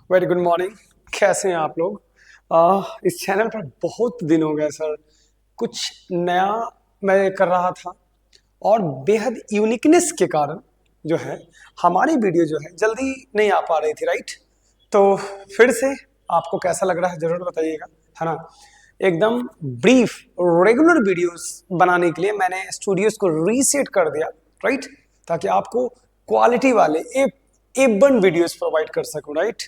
Very good morning. कैसे हैं आप लोग? इस चैनल पर बहुत दिन हो गए सर, कुछ नया मैं कर रहा था और बेहद यूनिकनेस के कारण जो है हमारी वीडियो जो है जल्दी नहीं आ पा रही थी, राइट? तो फिर से आपको कैसा लग रहा है ज़रूर बताइएगा, है ना? एकदम ब्रीफ रेगुलर वीडियोस बनाने के लिए मैंने स्टूडियोज को रीसेट कर दिया, राइट? ताकि आपको क्वालिटी वाले A1 वीडियोस प्रोवाइड कर सकूं, राइट?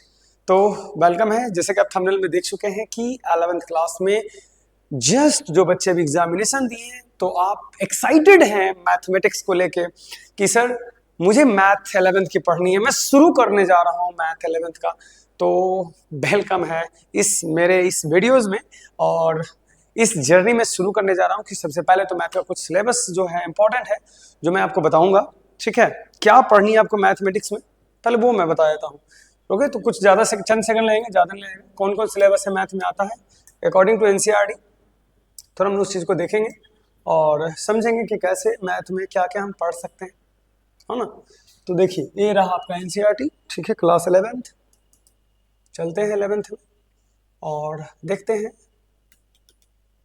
तो वेलकम है। जैसे कि आप थंबनेल में देख चुके हैं कि 11th क्लास में जस्ट जो बच्चे अभी एग्जामिनेशन दिए हैं, तो आप एक्साइटेड हैं मैथमेटिक्स को लेके कि सर मुझे मैथ 11th की पढ़नी है, मैं शुरू करने जा रहा हूँ मैथ 11th का। तो वेलकम है इस वीडियोस में। और इस जर्नी में शुरू करने जा रहा हूँ कि सबसे पहले तो मैथ का कुछ सिलेबस जो है इंपॉर्टेंट है, जो मैं आपको बताऊंगा। ठीक है, क्या पढ़नी है आपको मैथमेटिक्स में, पहले वो मैं बता देता हूँ। ओके, तो कुछ ज़्यादा चंद सेकंड लगेंगे, ज़्यादा नहीं लगेगा। कौन कौन सिलेबस है मैथ में आता है अकॉर्डिंग टू एनसीईआरटी, थोड़ा हम उस चीज़ को देखेंगे और समझेंगे कि कैसे मैथ में क्या क्या हम पढ़ सकते हैं, है ना? तो देखिए, ये रहा आपका एनसीईआरटी। ठीक है, क्लास 11th। चलते हैं 11th में और देखते हैं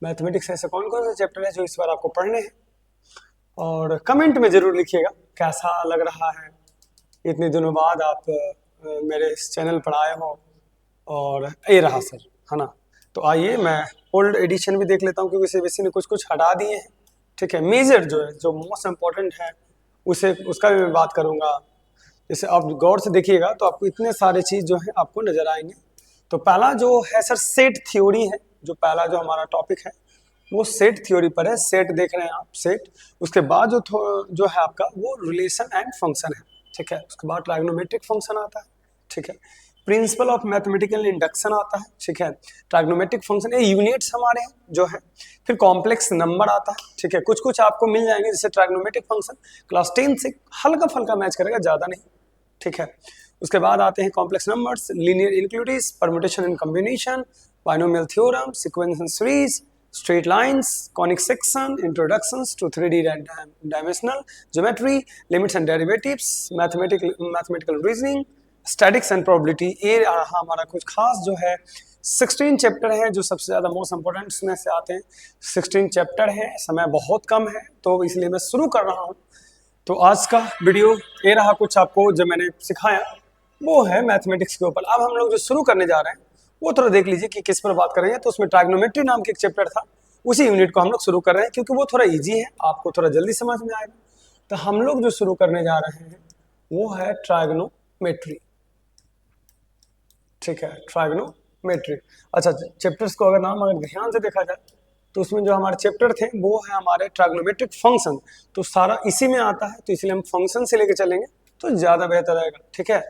मैथमेटिक्स ऐसे कौन कौन से चैप्टर है जो इस बार आपको पढ़ने हैं। और कमेंट में ज़रूर लिखिएगा कैसा लग रहा है, इतने दिनों बाद आप मेरे इस चैनल पर आए हो। और ये रहा सर, है ना? तो आइए मैं ओल्ड एडिशन भी देख लेता हूँ, क्योंकि सीबीएसई ने कुछ कुछ हटा दिए हैं। ठीक है, मेजर जो है, जो मोस्ट इम्पोर्टेंट है, उसे उसका भी मैं बात करूँगा। जैसे आप गौर से देखिएगा तो आपको इतने सारे चीज़ जो है आपको नजर आएंगे। तो पहला जो है सर सेट थ्योरी है, जो पहला जो हमारा टॉपिक है वो सेट थ्योरी पर है। सेट देख रहे हैं आप, सेट। उसके बाद जो है आपका वो रिलेशन एंड फंक्शन है। ठीक है, उसके बाद ट्राइग्नोमेट्रिक फंक्शन आता है। ठीक है, प्रिंसिपल ऑफ मैथमेटिकल इंडक्शन आता है। ठीक है, ट्राइग्नोमेट्रिक फंक्शन, ये यूनिट्स हमारे हैं जो है। फिर कॉम्प्लेक्स नंबर आता है। ठीक है, कुछ कुछ आपको मिल जाएंगे, जैसे ट्राइग्नोमेट्रिक फंक्शन क्लास 10 से हल्का फल्का मैच करेगा, ज़्यादा नहीं। ठीक है, उसके बाद आते हैं complex numbers, linear inequalities, permutation and combination, binomial theorem, sequence and series, straight lines, conic section, introductions to 3D dimensional geometry, limits and derivatives, mathematical reasoning, statics and probability। ये हमारा कुछ खास जो है 16 चैप्टर है, जो सबसे ज़्यादा मोस्ट इंपॉर्टेंट में से आते हैं। 16 चैप्टर है, समय बहुत कम है, तो इसलिए मैं शुरू कर रहा हूँ। तो आज का वीडियो ये रहा, कुछ आपको जो मैंने सिखाया वो है मैथमेटिक्स के ऊपर। अब हम लोग जो शुरू करने जा रहे हैं वो थोड़ा देख लीजिए कि किस पर बात करेंगे। तो उसमें ट्राइग्नोमेट्री नाम के एक चैप्टर था, उसी यूनिट को हम लोग शुरू कर रहे हैं, क्योंकि वो थोड़ा इजी है, आपको थोड़ा जल्दी समझ में आएगा। तो हम लोग जो शुरू करने जा रहे हैं वो है ट्राइग्नोमेट्री। ठीक है, ट्राइग्नोमेट्री। अच्छा, चैप्टर्स को अगर ध्यान से देखा जाए तो उसमें जो हमारे चैप्टर थे वो है हमारे ट्राइग्नोमेट्रिक फंक्शन। तो सारा इसी में आता है, तो इसलिए हम फंक्शन से लेके चलेंगे तो ज़्यादा बेहतर रहेगा। ठीक है,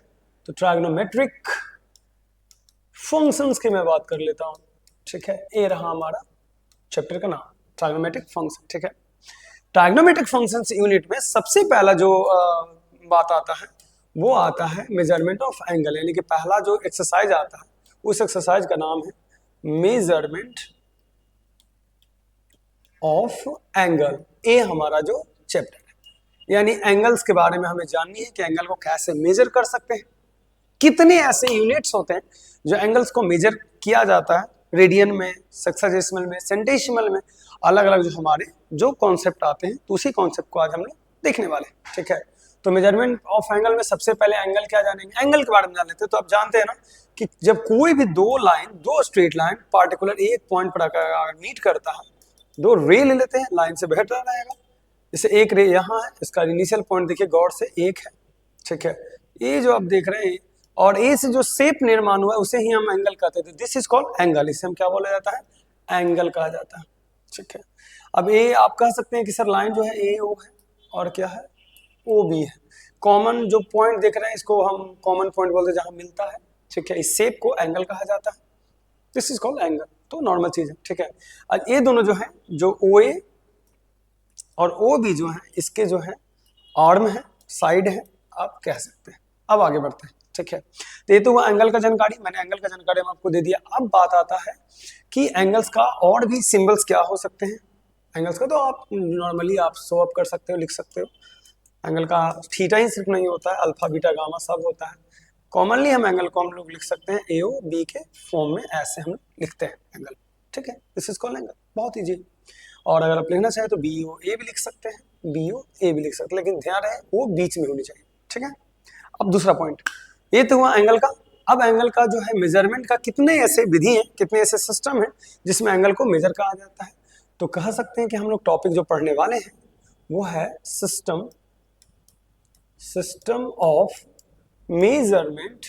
तो ट्राइग्नोमेट्रिक फंक्शंस की मैं बात कर लेता हूँ। ठीक है, ये रहा हमारा चैप्टर का नाम, ट्राइग्नोमेट्रिक फंक्शन। ठीक है, ट्राइग्नोमेट्रिक फंक्शंस यूनिट में सबसे पहला जो बात आता है वो आता है मेजरमेंट ऑफ एंगल, यानी कि पहला जो एक्सरसाइज आता है उस एक्सरसाइज का नाम है मेजरमेंट ऑफ एंगल। ये हमारा जो चैप्टर है, यानी एंगल्स के बारे में हमें जाननी है कि एंगल को कैसे मेजर कर सकते हैं, कितने ऐसे यूनिट्स होते हैं जो एंगल्स को मेजर किया जाता है, रेडियन में, सेक्साडेसिमल में, सेंटेसिमल में, अलग अलग जो हमारे जो कॉन्सेप्ट आते हैं। तो उसी कॉन्सेप्ट को आज हम लोग देखने वाले हैं। ठीक है, तो मेजरमेंट ऑफ एंगल में सबसे पहले एंगल क्या जानेंगे, एंगल के बारे में जान लेते हैं। तो आप जानते हैं ना कि जब कोई भी दो स्ट्रेट लाइन पार्टिकुलर एक पॉइंट पर अगर मीट करता है, दो रे ले लेते हैं, लाइन से बेहतर रहेगा। जैसे एक रे यहाँ है, इसका इनिशियल पॉइंट देखिए गौर से एक है। ठीक है, ये जो आप देख रहे हैं और ए से जो शेप निर्माण हुआ है उसे ही हम एंगल कहते हैं। दिस इज कॉल्ड एंगल, इसे हम क्या बोला जाता है, एंगल कहा जाता है। ठीक है, अब ए आप कह सकते हैं कि सर लाइन जो है ए ओ है और क्या है, ओ बी है। कॉमन जो पॉइंट देख रहे हैं इसको हम कॉमन पॉइंट बोलते हैं, जहां मिलता है। ठीक है, इस शेप को एंगल कहा जाता है, दिस इज कॉल्ड एंगल। तो नॉर्मल चीज है। ठीक है, अब ये दोनों जो है, जो ओ ए और ओ बी जो है, इसके जो है आर्म है, साइड है, आप कह सकते हैं। अब आगे बढ़ते हैं। ठीक है, तो ये तो हुआ एंगल का जानकारी, मैंने एंगल का जानकारी हम आपको दे दिया। अब बात आता है कि एंगल्स का और भी सिंबल्स क्या हो सकते हैं। एंगल्स का तो आप नॉर्मली आप शो अप कर सकते हो, लिख सकते हो। एंगल का थीटा ही सिर्फ नहीं होता है, अल्फा बीटा गामा सब होता है। कॉमनली हम एंगल को हम लोग लिख सकते हैं AO B के फॉर्म में, ऐसे हम लिखते हैं एंगल, ठीक है, दिस इज कॉल्ड एंगल, बहुत ईजी। और अगर आप लिखना चाहें तो BOA भी लिख सकते हैं, BOA भी लिख सकते हैं, लेकिन ध्यान रहे वो बीच में होनी चाहिए, ठीक है। अब दूसरा पॉइंट, ये तो हुआ एंगल का। अब एंगल का जो है मेजरमेंट का कितने ऐसे विधि हैं, कितने ऐसे सिस्टम हैं जिसमें एंगल को मेजर कहा जाता है। तो कह सकते हैं कि हम लोग टॉपिक जो पढ़ने वाले हैं वो है सिस्टम ऑफ मेजरमेंट,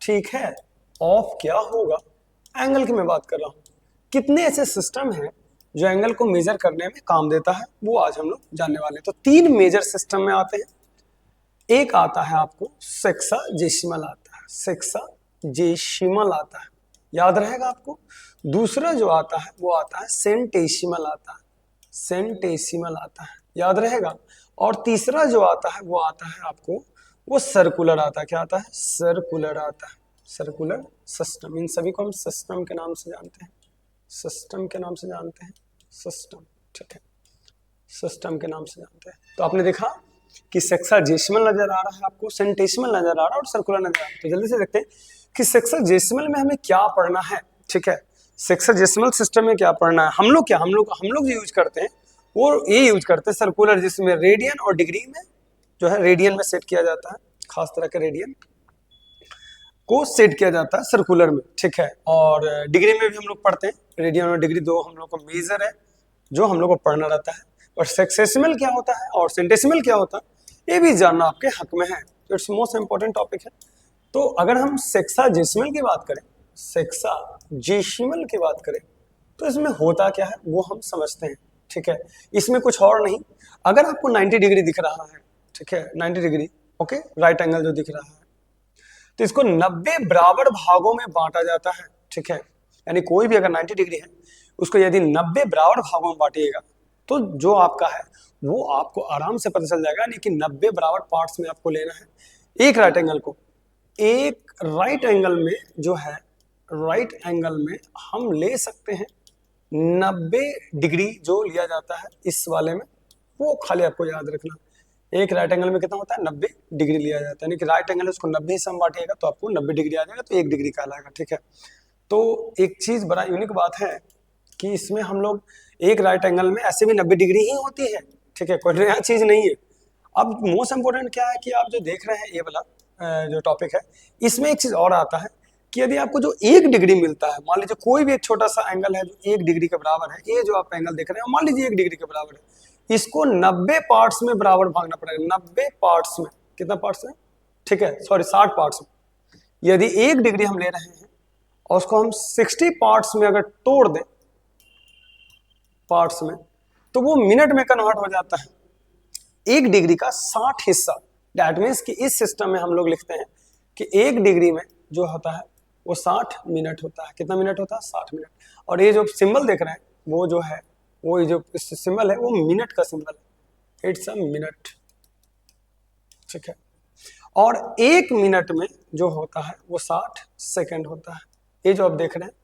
ठीक है, ऑफ क्या होगा, एंगल की मैं बात कर रहा हूं। कितने ऐसे सिस्टम हैं जो एंगल को मेजर करने में काम देता है, वो आज हम लोग जानने वाले हैं। तो 3 मेजर सिस्टम में आते हैं। एक आता है आपको सेक्साजेसिमल आता है, सेक्साजेसिमल आता है, याद रहेगा आपको। दूसरा जो आता है वो आता है सेंटेसिमल आता है, सेंटेसिमल आता है, याद रहेगा। और तीसरा जो आता है वो आता है आपको, वो सर्कुलर आता है, क्या आता है, सर्कुलर आता है, सर्कुलर सिस्टम। इन सभी को हम सिस्टम के नाम से जानते हैं, सिस्टम के नाम से जानते हैं, सिस्टम, ठीक है, सिस्टम के नाम से जानते हैं। तो आपने देखा कि सेक्साजेसिमल नजर आ रहा है आपको, सेंटेसिमल नजर आ रहा है और सर्कुलर नजर आ रहा है। तो जल्दी से देखते हैं कि सेक्साजेसिमल में हमें क्या पढ़ना है, ठीक है। सेक्साजेसिमल सिस्टम में क्या पढ़ना है, हम लोग जो यूज करते हैं वो ये यूज करते हैं सर्कुलर, जिसमें रेडियन और डिग्री में जो है रेडियन में सेट किया जाता है, खास तरह के रेडियन को सेट किया जाता है सर्कुलर में, ठीक है। और डिग्री में भी हम लोग पढ़ते हैं, रेडियन और डिग्री दो हम लोग को मेजर है जो हम लोग को पढ़ना रहता है। और सेक्सेसिमल क्या होता है और सेंटेसिमल क्या होता है ये भी जानना आपके हक में है, तो इट्स मोस्ट इंपॉर्टेंट टॉपिक है। तो अगर हम सेक्साजेसिमल की बात करें, सेक्साजेसिमल की बात करें तो इसमें होता क्या है वो हम समझते हैं, ठीक है। इसमें कुछ और नहीं, अगर आपको 90 डिग्री दिख रहा है, ठीक है, 90 डिग्री, ओके, राइट एंगल जो दिख रहा है, तो इसको 90 बराबर भागों में बांटा जाता है, ठीक है। यानी कोई भी अगर 90 डिग्री है उसको यदि 90 बराबर भागों में बांटिएगा तो जो आपका है वो आपको आराम से पता चल जाएगा, लेकिन 90 बराबर पार्ट्स में आपको लेना है एक राइट एंगल को। एक राइट एंगल में जो है, राइट एंगल में हम ले सकते हैं 90 डिग्री जो लिया जाता है इस वाले में, वो खाली आपको याद रखना। एक राइट एंगल में कितना होता है, 90 डिग्री लिया जाता है, यानी कि राइट एंगल उसको 90 हिस्सा में बांटिएगा तो आपको 90 डिग्री आ जाएगा, तो 1 डिग्री का आएगा, ठीक है। तो एक चीज बड़ा यूनिक बात है कि इसमें हम लोग एक राइट एंगल में ऐसे भी 90 डिग्री ही होती है, ठीक है, कोई नया चीज नहीं है। अब मोस्ट इंपोर्टेंट क्या है कि आप जो देख रहे हैं ये वाला जो टॉपिक है, इसमें एक चीज और आता है कि यदि आपको जो 1 डिग्री मिलता है, मान लीजिए कोई भी एक छोटा सा एंगल है जो 1 डिग्री के बराबर है, ये जो आप एंगल देख रहे हैं मान लीजिए 1 डिग्री के बराबर है, इसको 90 पार्ट्स में बराबर भागना पड़ेगा, 90 पार्ट्स में, कितना पार्ट्स है, ठीक है, सॉरी 60 पार्ट्स में। यदि 1 डिग्री हम ले रहे हैं और उसको हम 60 पार्ट्स में अगर तोड़ दें पार्ट्स में, तो वो मिनट में कन्वर्ट हो जाता है, 1 डिग्री का 60 हिस्सा। दैट मीन्स कि इस सिस्टम में हम लोग लिखते हैं कि 1 डिग्री में जो होता है वो 60 मिनट होता है। कितना मिनट होता है, 60 मिनट। और ये जो सिंबल देख रहे हैं वो जो है, वो जो सिंबल है वो मिनट का सिंबल है, इट्स अ मिनट, ठीक है। और 1 मिनट में जो होता है वो 60 सेकंड होता है। ये जो आप देख रहे हैं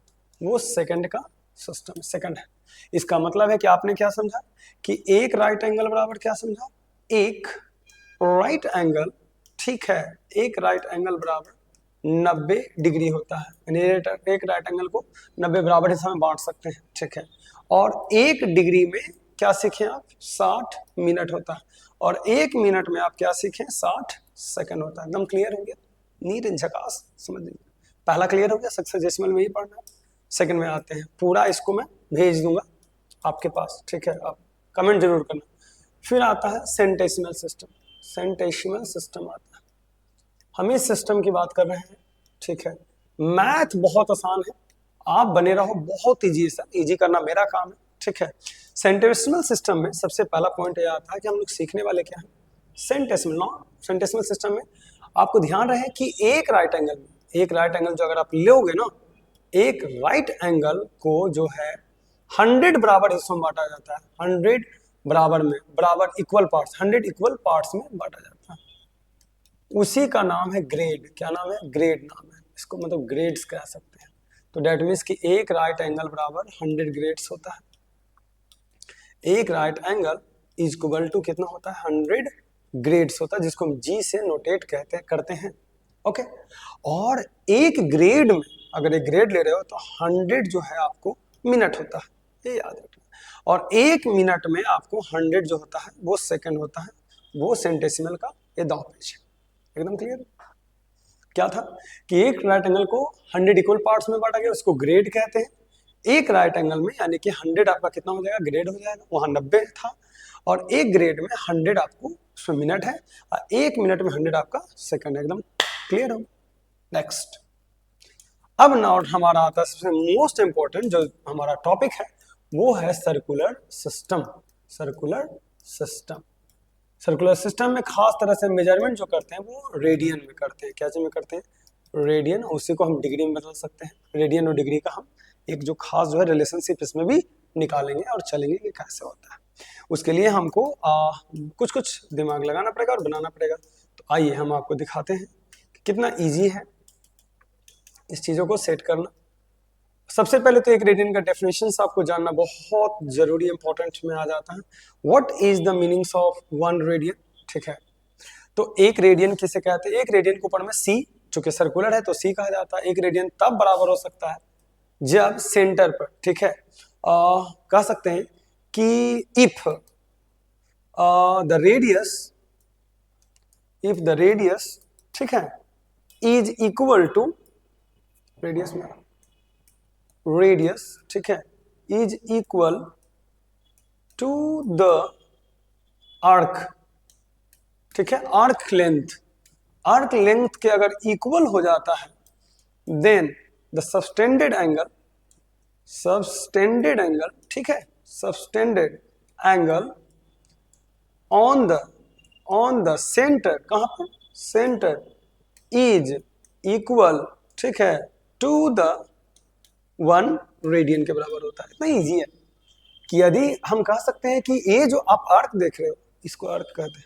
वो सेकंड का सिस्टम, सेकंड है। इसका मतलब है कि आपने क्या समझा कि एक राइट एंगल बराबर क्या समझा, एक राइट एंगल, ठीक है, एक राइट एंगल बराबर 90 डिग्री होता है, यानी एक राइट एंगल को 90 बराबर हिस्सा में बांट सकते हैं, ठीक है। और 1 डिग्री में क्या सीखें आप, 60 मिनट होता है। और 1 मिनट में आप क्या सीखें, 60 सेकंड होता है। एकदम क्लियर हो गया, नीट एंड झकास, समझ लीजिए। पहला क्लियर हो गया, सेक्साजेसिमल में ही पढ़ना है। सेकंड में आते हैं, पूरा इसको मैं भेज दूंगा आपके पास, ठीक है, आप कमेंट जरूर करना। फिर आता है सेंटेसिमल सिस्टम, सेंटेसिमल सिस्टम आता है। हम इस सिस्टम की बात कर रहे हैं, ठीक है। मैथ बहुत आसान है, आप बने रहो, बहुत ईजी है सर, ईजी करना मेरा काम है, ठीक है। सेंटेसिमल सिस्टम में सबसे पहला पॉइंट ये आता है कि हम लोग सीखने वाले क्या है, सेंटेसिमल। सेंटेसिमल सिस्टम में आपको ध्यान रहे कि एक राइट एंगल में, एक राइट एंगल जो अगर आप लोगे ना, एक राइट एंगल को जो है 100 बराबर हिस्सों में बांटा जाता है, 100 बराबर में, बराबर इक्वल पार्ट्स, 100 इक्वल पार्ट्स में बांटा जाता है। उसी का नाम है ग्रेड। क्या नाम है, ग्रेड नाम है इसको, मतलब ग्रेड्स कह सकते हैं। तो डेट मीन्स कि एक राइट एंगल बराबर 100 ग्रेड्स होता है। एक right angle is equal to कितना होता है, 100 ग्रेड्स होता है, जिसको हम जी से नोटेट करते हैं। ओके, और एक ग्रेड में अगर एक ग्रेड ले रहे हो तो 100 जो है आपको मिनट होता है, ये याद रखना। और एक मिनट में आपको 100 जो होता है वो सेकंड होता है, वो सेंटेसिमल का ये दाव पेच है। एकदम क्लियर? क्या था कि एक राइट एंगल को 100 इक्वल पार्ट्स में बांटा गया, उसको ग्रेड कहते हैं। एक राइट एंगल में यानी कि 100 आपका कितना हो जाएगा, ग्रेड हो जाएगा, वहां 90 था, और एक ग्रेड में 100 आपको उसमें मिनट है, और एक मिनट में 100 आपका सेकंड। एकदम क्लियर हो? नेक्स्ट, अब नॉट हमारा आता है सबसे मोस्ट इंपॉर्टेंट जो हमारा टॉपिक है, वो है circular system. Circular system, circular system में खास तरह से मेजरमेंट जो करते हैं वो रेडियन में करते हैं। क्या में करते हैं? रेडियन, उसी को हम डिग्री में बदल सकते हैं। रेडियन और डिग्री का हम एक जो खास जो है रिलेशनशिप इसमें भी निकालेंगे और चलेंगे कि कैसे होता है। उसके लिए हमको कुछ कुछ दिमाग लगाना पड़ेगा और बनाना पड़ेगा। तो आइए हम आपको दिखाते हैं कि कितना ईजी है इस चीज़ों को सेट करना। सबसे पहले तो एक रेडियन का डेफिनेशन आपको जानना बहुत जरूरी इंपॉर्टेंट में आ जाता है। What is the meanings of 1 radian? ठीक है, तो एक रेडियन किसे कहते हैं? एक रेडियन को ऊपर में सी, चूंकि सर्कुलर है तो सी कहा जाता है। एक रेडियन तब बराबर हो सकता है जब सेंटर पर, ठीक है, कह सकते हैं कि इफ द रेडियस, ठीक है, इज इक्वल टू रेडियस में रेडियस, ठीक है, is equal to the arc, ठीक है, आर्क लेंथ। आर्क लेंथ के अगर इक्वल हो जाता है देन द सबटेंडेड एंगल, ठीक है, subtended angle on the centre, कहां पर? सेंटर, इज इक्वल, ठीक है, टू द 1 रेडियन के बराबर होता है। इतना इजी है कि यदि हम कह सकते हैं कि ये जो आप आर्क देख रहे हो इसको आर्क कहते हैं,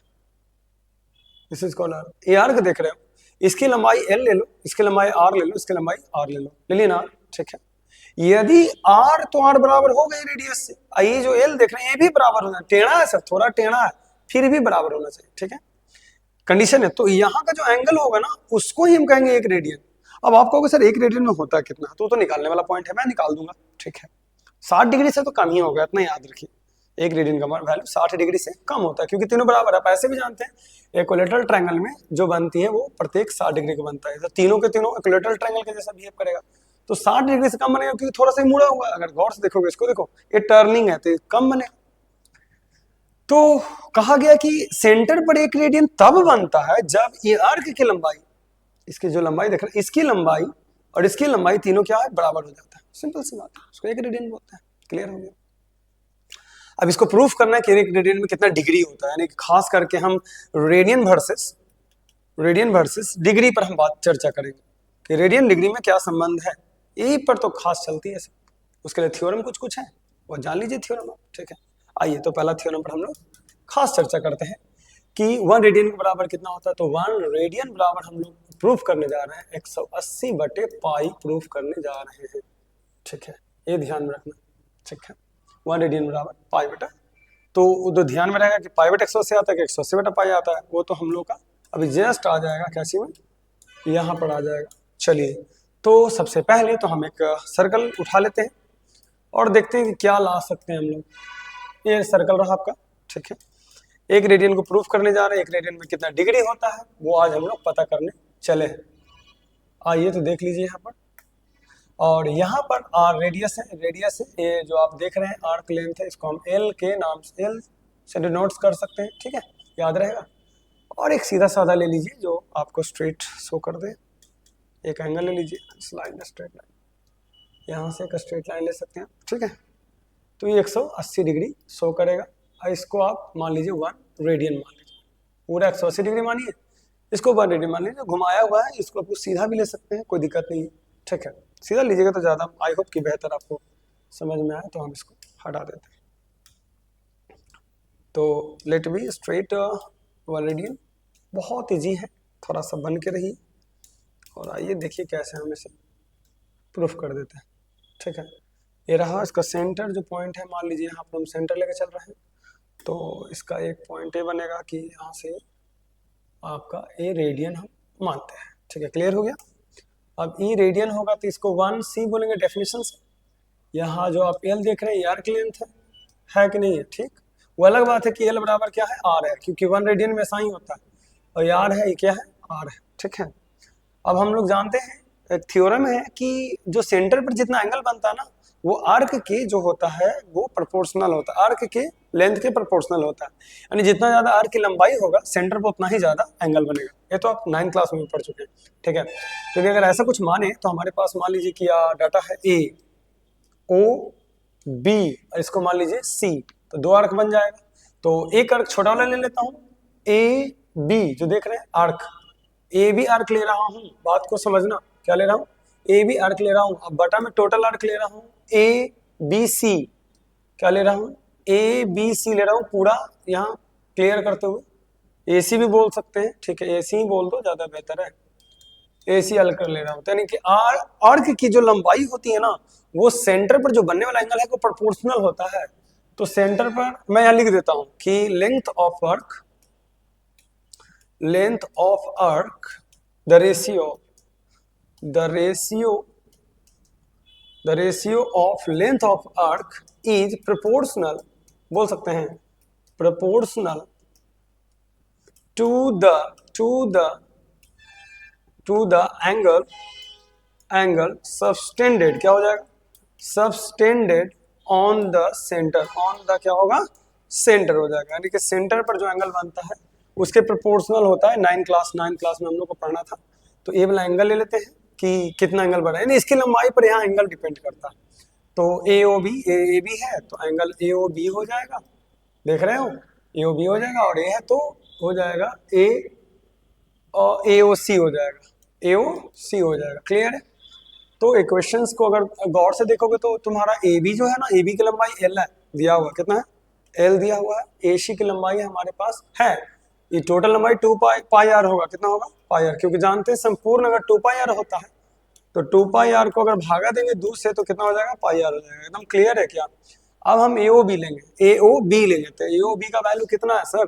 दिस इज कॉल्ड आर्क। ये आर्क देख रहे हो, इसकी लंबाई l ले लो, इसकी लंबाई r ले लो, इसकी लंबाई r ले लो, ले लिया ना? ठीक है, यदि r तो r बराबर हो गई रेडियस से, ये जो l देख रहे हैं ये भी बराबर होना, टेढ़ा है सर, थोड़ा टेढ़ा है, फिर भी बराबर होना चाहिए। ठीक है, कंडीशन है। तो यहाँ का जो एंगल होगा ना उसको ही हम कहेंगे 1 रेडियन। अब आप कहोगे सर 1 रेडियन में होता कितना, तो निकालने वाला पॉइंट है, मैं निकाल दूंगा। ठीक है, 60 डिग्री से तो कम ही होगा, इतना याद रखिए। 1 रेडियन का वैल्यू 60 डिग्री से कम होता है, क्योंकि तीनों बराबर है। ऐसे भी जानते हैं इक्विलैटरल ट्रायंगल में जो बनती है वो प्रत्येक 60 डिग्री का बनता है, तो तीनों के तीनों इक्विलैटरल ट्रायंगल के जैसा बिहेव करेगा। तो 60 डिग्री से कम बनेगा क्योंकि थोड़ा सा ही मुड़ा हुआ है। अगर गौर से देखोगे इसको, देखो ये टर्निंग है तो कम बने। तो कहा गया कि सेंटर पर 1 रेडियन तब बनता है जब ये आर्क की लंबाई, इसकी जो लंबाई देख रहे हैं, इसकी लंबाई और इसकी लंबाई तीनों क्या है, बराबर हो जाता है। सिंपल सी बात है, उसको 1 रेडियन बोलते हैं। क्लियर हो गया? अब इसको प्रूफ करना है कि 1 रेडियन में कितना डिग्री होता है, यानी खास करके हम रेडियन वर्सेस डिग्री पर हम बात चर्चा करेंगे कि रेडियन डिग्री में क्या संबंध है, यही पर तो खास चलती है। उसके लिए थ्योरम कुछ कुछ है, वो जान लीजिए थ्योरम। ठीक है, आइए तो पहला थ्योरम पर हम लोग खास चर्चा करते हैं कि 1 रेडियन के बराबर कितना होता है। तो 1 रेडियन बराबर हम लोग प्रूफ करने जा रहे हैं 180 बटे पाई प्रूफ करने जा रहे हैं। ठीक है, ये ध्यान में रखना। ठीक है, 1 रेडियन बराबर पाई बटा, तो ध्यान में रहेगा कि पाई बटा 180 आता है कि 180 बटा पाई आता है, वो तो हम लोग का अभी जस्ट आ जाएगा। कैसी में यहाँ पर आ जाएगा। चलिए, तो सबसे पहले तो हम एक सर्कल उठा लेते हैं और देखते हैं कि क्या ला सकते हैं हम लोग। ये सर्कल रहा आपका। ठीक है, 1 रेडियन को प्रूफ करने जा रहे हैं। 1 रेडियन में कितना डिग्री होता है वो आज हम लोग पता करने चले हैं। आइए तो देख लीजिए यहाँ पर, और यहाँ पर आर रेडियस है। रेडियस है ये जो आप देख रहे हैं, आर्क लेंथ है, इसको हम एल के नाम से, एल से डिनोट कर सकते हैं। ठीक है, याद रहेगा। और एक सीधा साधा ले लीजिए जो आपको स्ट्रेट शो कर दे। एक एंगल ले लीजिए, लाइन स्ट्रेट लाइन, यहाँ से एक स्ट्रेट लाइन ले सकते हैं। ठीक है, तो ये 180 डिग्री शो करेगा। और इसको आप मान लीजिए 1 रेडियन मान लीजिए। पूरा 180 डिग्री मानिए, इसको 1 रेडियन मान लीजिए। घुमाया हुआ है, इसको आप सीधा भी ले सकते हैं, कोई दिक्कत नहीं है। ठीक है, सीधा लीजिएगा तो ज़्यादा आई होप कि बेहतर आपको समझ में आए। तो हम इसको हटा देते हैं। तो लेट बी स्ट्रेट 1 रेडियन, बहुत ईजी है, थोड़ा सा बन के रहिए और आइए देखिए कैसे हम इसे प्रूफ कर देते हैं। ठीक है, ये रहा इसका सेंटर जो पॉइंट है, मान लीजिए यहाँ पर हम सेंटर लेके चल रहे हैं। तो इसका एक पॉइंट ये बनेगा कि यहाँ से आपका ए रेडियन हम मानते हैं। ठीक है, क्लियर हो गया। अब ई रेडियन होगा तो इसको 1c बोलेंगे डेफिनेशन से। यहाँ जो आप एल देख रहे हैं आर्क लेंथ है कि नहीं है, ठीक। वो अलग बात है कि एल बराबर क्या है, आर है, क्योंकि 1 रेडियन में ऐसा ही होता है, और ये आर है, ये क्या है, आर है, ठीक है। अब हम लोग जानते हैं एक थ्योरम है कि जो सेंटर पर जितना एंगल बनता है ना, वो आर्क के जो होता है वो प्रोपोर्शनल होता है, आर्क के लेंथ के प्रोपोर्शनल होता है। यानी जितना ज्यादा आर्क की लंबाई होगा सेंटर पर उतना ही ज्यादा एंगल बनेगा। ये तो आप 9th क्लास में पढ़ चुके हैं, ठीक है। क्योंकि अगर ऐसा कुछ माने तो हमारे पास मान लीजिए कि डाटा है ए, ओ, बी, और इसको मान लीजिए सी, तो 2 आर्क बन जाएगा। तो एक आर्क छोटा वाला ले लेता हूँ, ए बी जो देख रहे हैं आर्क, ए बी आर्क ले रहा हूँ, बात को समझना, क्या ले रहा हूँ, ए बी आर्क ले रहा हूँ। अब बटा में टोटल आर्क ले रहा हूँ ए बी सी, क्या ले रहा हूँ, ए बी सी ले रहा हूँ पूरा, यहाँ क्लियर करते हुए ए सी भी बोल सकते हैं, ठीक है, ए सी ही बोल दो ज्यादा बेहतर है। ए सी एल कर ले रहा हूँ, यानी कि आर्क की जो लंबाई होती है ना, वो सेंटर पर जो बनने वाला एंगल है वो प्रोपोर्शनल होता है। तो सेंटर पर मैं यहाँ लिख देता हूँ कि length of arc, length of arc, the ratio of length of arc is proportional, बोल सकते हैं proportional to the angle subtended, क्या हो जाएगा, subtended on the center, on the क्या होगा, सेंटर हो जाएगा। यानी कि सेंटर पर जो एंगल बनता है उसके प्रोपोर्शनल होता है। 9th क्लास में हम लोग को पढ़ना था। तो ए वाला एंगल ले लेते हैं कि कितना एंगल बढ़ा है, यानी इसकी लंबाई पर यहाँ एंगल डिपेंड करता है। तो ए ओ बी, ए बी है तो एंगल ए ओ बी हो जाएगा, देख रहे हो, ए ओ बी हो जाएगा, और ए है तो हो जाएगा ए और ए ओ सी हो जाएगा, ए ओ सी हो जाएगा, क्लियर है। तो इक्वेशंस को अगर गौर से देखोगे तो तुम्हारा ए बी जो है ना, ए बी की लंबाई एल है, दिया हुआ कितना है, एल दिया हुआ है। ए सी की लंबाई हमारे पास है, ये टोटल लंबाई 2 पाई आर होगा, कितना होगा, पाई आर, क्योंकि जानते हैं संपूर्ण अगर 2 पाई आर होता है तो 2 पाई आर को अगर भागा देंगे 2 से तो कितना हो जाएगा, पाई आर हो जाएगा। एकदम क्लियर है क्या। अब हम ए ओ बी लेंगे, ए ओ बी लेंगे, तो ए ओ बी का वैल्यू कितना है सर,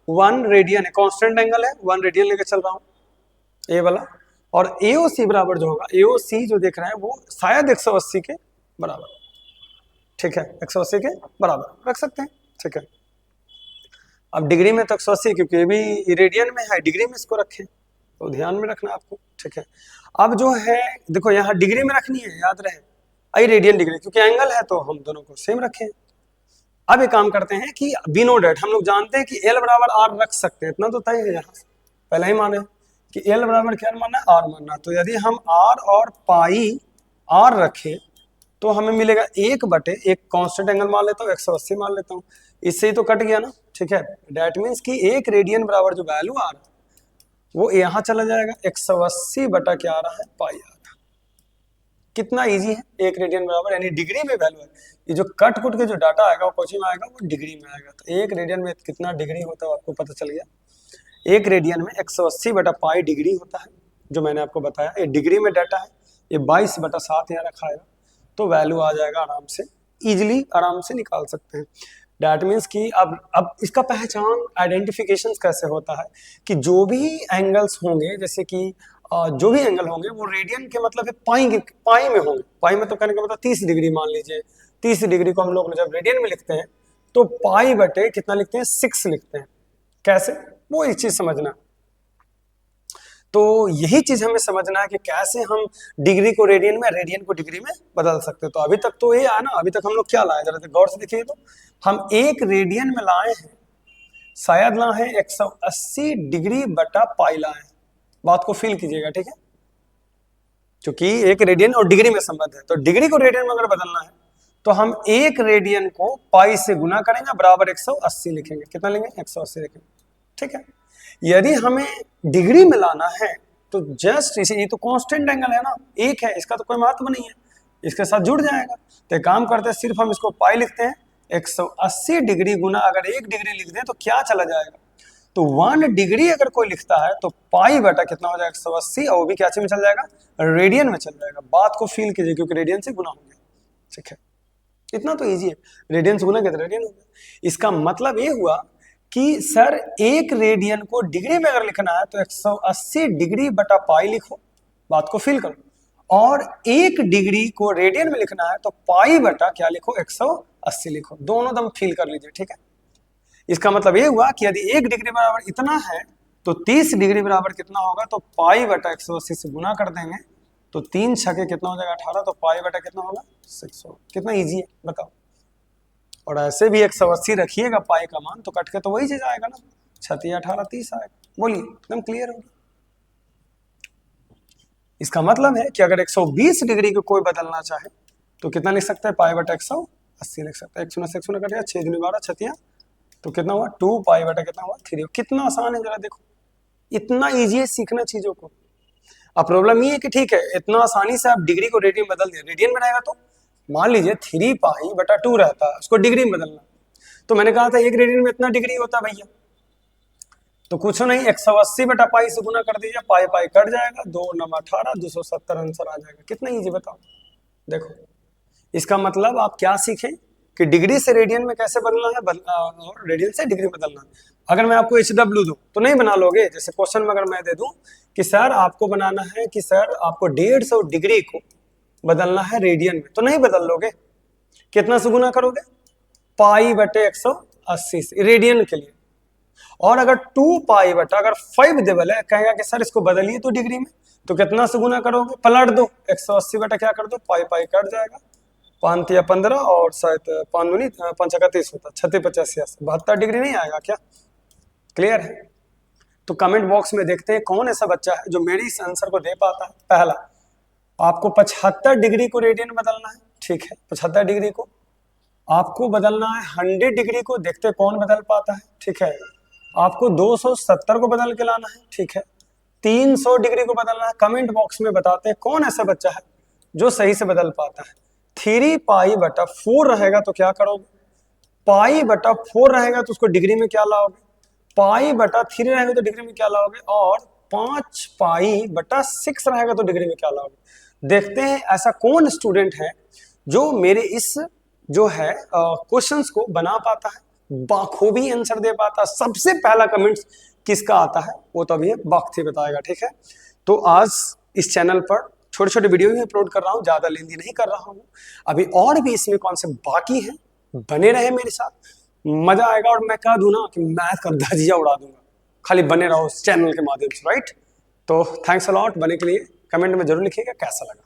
1 रेडियन है, कांस्टेंट एंगल है, 1 रेडियन लेके चल रहा हूँ ए वाला। और ए ओ सी बराबर जो होगा, ए ओ सी जो देख रहे हैं वो शायद 180 के बराबर, ठीक है, 180 के बराबर रख सकते हैं, ठीक है। अब डिग्री में तो 180, क्योंकि ये भी रेडियन में है, डिग्री में इसको रखें, तो ध्यान में रखना आपको, ठीक है। अब जो है देखो यहाँ डिग्री में रखनी है, याद रहे, आई रेडियन डिग्री, क्योंकि एंगल है तो हम दोनों को सेम रखें। अब एक काम करते हैं कि बी नो डेट, हम लोग जानते हैं कि एल बराबर आर रख सकते हैं, इतना तो तय है, यहाँ पहले ही माने कि एल बराबर क्या मानना है, आर मानना। तो यदि हम आर और पाई आर रखें तो हमें मिलेगा 1/1 कांस्टेंट एंगल मान लेता हूँ, 180 मान लेता हूँ, इससे ही तो कट गया ना, ठीक है। डेट मीन्स कि 1 रेडियन बराबर जो वैल्यू आ रहा है वो यहाँ चला जाएगा, 180 बटा क्या आ रहा है, पाई आ रहा है। कितना इजी है, 1 रेडियन बराबर, यानी डिग्री में वैल्यू है। ये जो कट कुट के जो डाटा आएगा वो कौन में आएगा, वो डिग्री में आएगा। तो 1 रेडियन में कितना डिग्री होता है आपको पता चल गया। 1 रेडियन में 180 बटा पाई डिग्री होता है, जो मैंने आपको बताया। ये डिग्री में डाटा है, ये 22/7 यहाँ रखा है, तो वैल्यू आ जाएगा, आराम से इजिली आराम से निकाल सकते हैं। डैट मीन्स कि अब इसका पहचान आइडेंटिफिकेशन कैसे होता है कि जो भी एंगल्स होंगे, जैसे कि जो भी एंगल होंगे वो रेडियन के मतलब है पाई में होंगे। पाई में तो कहने का मतलब 30 डिग्री मान लीजिए, 30 डिग्री को हम लोग जब रेडियन में लिखते हैं तो पाई बटे कितना लिखते हैं, 6 लिखते हैं। कैसे, वो एक चीज समझना। तो यही चीज हमें समझना है कि कैसे हम डिग्री को रेडियन में, रेडियन को डिग्री में बदल सकते हैं। तो अभी तक तो ये आया ना, अभी तक हम लोग क्या लाए, जरा गौर से देखिए, तो हम 1 रेडियन में लाए हैं, शायद लाए हैं 180 डिग्री बटा पाई लाए हैं। बात को फील कीजिएगा, ठीक है, क्योंकि 1 रेडियन और डिग्री में संबंध है। तो डिग्री को रेडियन में अगर बदलना है तो हम 1 रेडियन को पाई से गुना करेंगे, बराबर 180 लिखेंगे। कितना लेंगे, 180 लिखेंगे, ठीक है। यदि हमें डिग्री में लाना है तो जस्ट इसे, ये तो कांस्टेंट एंगल है ना, एक है, इसका तो कोई महत्व नहीं है, इसके साथ जुड़ जाएगा। तो एक काम करते हैं, सिर्फ हम इसको पाई लिखते हैं, 180 डिग्री गुना अगर 1 डिग्री लिख दें तो क्या चला जाएगा, तो 1 डिग्री अगर कोई लिखता है तो पाई बटा कितना हो जाएगा, 180, और वो भी क्या में चल जाएगा, रेडियन में चल जाएगा। बात को फील कीजिए, क्योंकि रेडियन से गुना हो गया, ठीक है। इतना तो इजी है, रेडियन से गुना किया तो रेडियन हो गया। इसका मतलब ये हुआ कि सर एक रेडियन को डिग्री में अगर लिखना है तो 180 डिग्री बटा पाई लिखो, बात को फील करो, और एक डिग्री को रेडियन में लिखना है तो पाई बटा क्या लिखो, 180 लिखो। दोनों दम फील कर लीजिए, ठीक है। इसका मतलब ये हुआ कि यदि एक डिग्री बराबर इतना है तो 30 डिग्री बराबर कितना होगा, तो पाई बटा 180 से गुना कर देंगे तो 3 छके कितना हो जाएगा 18, तो पाई बटा कितना होगा 600। कितना इजी है बताओ। और ऐसे भी 180 रखिएगा पाई का मान तो कट के तो वही चीज आएगा ना, 6 18 30 आएगा। बोलिए, एकदम क्लियर होगा। इसका मतलब है कि अगर 120 डिग्री को कोई बदलना चाहे तो कितना लिख सकता है, पाई बटा 180 लिख सकता है। 1 से 1 शून्य कट गया, 6 दूनी 12 छतिया, तो कितना हुआ 2 पाई बटा कितना हुआ 3। कितना आसान है जरा देखो, इतना इजी है सीखना चीजों को। अब प्रॉब्लम ये है कि ठीक है इतना आसानी से आप डिग्री को रेडियन बदल दिया, रेडियन में रहेगा तो मान लीजिए 3 पाई बटा 2 रहता है, उसको डिग्री में बदलना, तो मैंने कहा था एक रेडियन में इतना डिग्री होता भैया, तो कुछ नहीं 180 बटा पाई से गुना कर दीजिए, पाई पाई कट जाएगा, 2 9 18 270 आंसर आ जाएगा। कितना इजी बताओ। देखो इसका मतलब आप क्या सीखें कि डिग्री से रेडियन में कैसे बदलना है, और रेडियन से डिग्री बदलना है। अगर मैं आपको HW दूं तो नहीं बना लोगे। जैसे क्वेश्चन में अगर मैं दे दूं कि सर आपको बनाना है कि सर आपको 150 डिग्री को बदलना है रेडियन में, तो नहीं बदल लोगे। कितना से गुना करोगे, पाई बटे 180 से रेडियन के लिए। और अगर 2 पाई बटा अगर 5 देवल है, कहेगा कि सर इसको बदलिए तो डिग्री में, तो कितना से गुना करोगे, पलट दो 180 बटा क्या कर दो, पाई पाई कट जाएगा, 5 या 15 और शायद 5 दूनी 5 31 होता, 36 85 72 डिग्री नहीं आएगा क्या। क्लियर है। तो कमेंट बॉक्स में देखते हैं कौन ऐसा बच्चा है जो मेरी इस आंसर को दे पाता है। पहला, आपको 75 डिग्री को रेडियन बदलना है, ठीक है, 75 डिग्री को आपको बदलना है 100 डिग्री को, देखते कौन बदल पाता है, ठीक है। आपको 270 को बदल के लाना है, ठीक है। 300 डिग्री को बदलना है। कमेंट बॉक्स में बताते हैं कौन ऐसा बच्चा है जो सही से बदल पाता है। 3 पाई बटा 4 रहेगा तो क्या करोगे, पाई बटा 4 रहेगा तो उसको डिग्री में क्या लाओगे, पाई बटा 3 रहेगा तो डिग्री में क्या लाओगे, और 5 पाई बटा 6 रहेगा तो डिग्री में क्या लाओगे। देखते हैं ऐसा कौन स्टूडेंट है जो मेरे इस जो है क्वेश्चंस को बना पाता है, बाखूबी आंसर दे पाता है। सबसे पहला कमेंट्स किसका आता है वो तो अभी बाख्ती बताएगा, ठीक है। तो आज इस चैनल पर छोटे छोटे वीडियो भी अपलोड कर रहा हूँ, ज्यादा लेंदी नहीं कर रहा हूँ। अभी और भी इसमें कॉन्सेप्ट बाकी है, बने रहे मेरे साथ, मजा आएगा। और मैं कह दूं ना कि मैथ का धजिया उड़ा दूंगा, खाली बने रहो इस चैनल के माध्यम से, राइट। तो थैंक्स अ लॉट, बने के लिए। कमेंट में जरूर लिखिएगा कैसा लगा।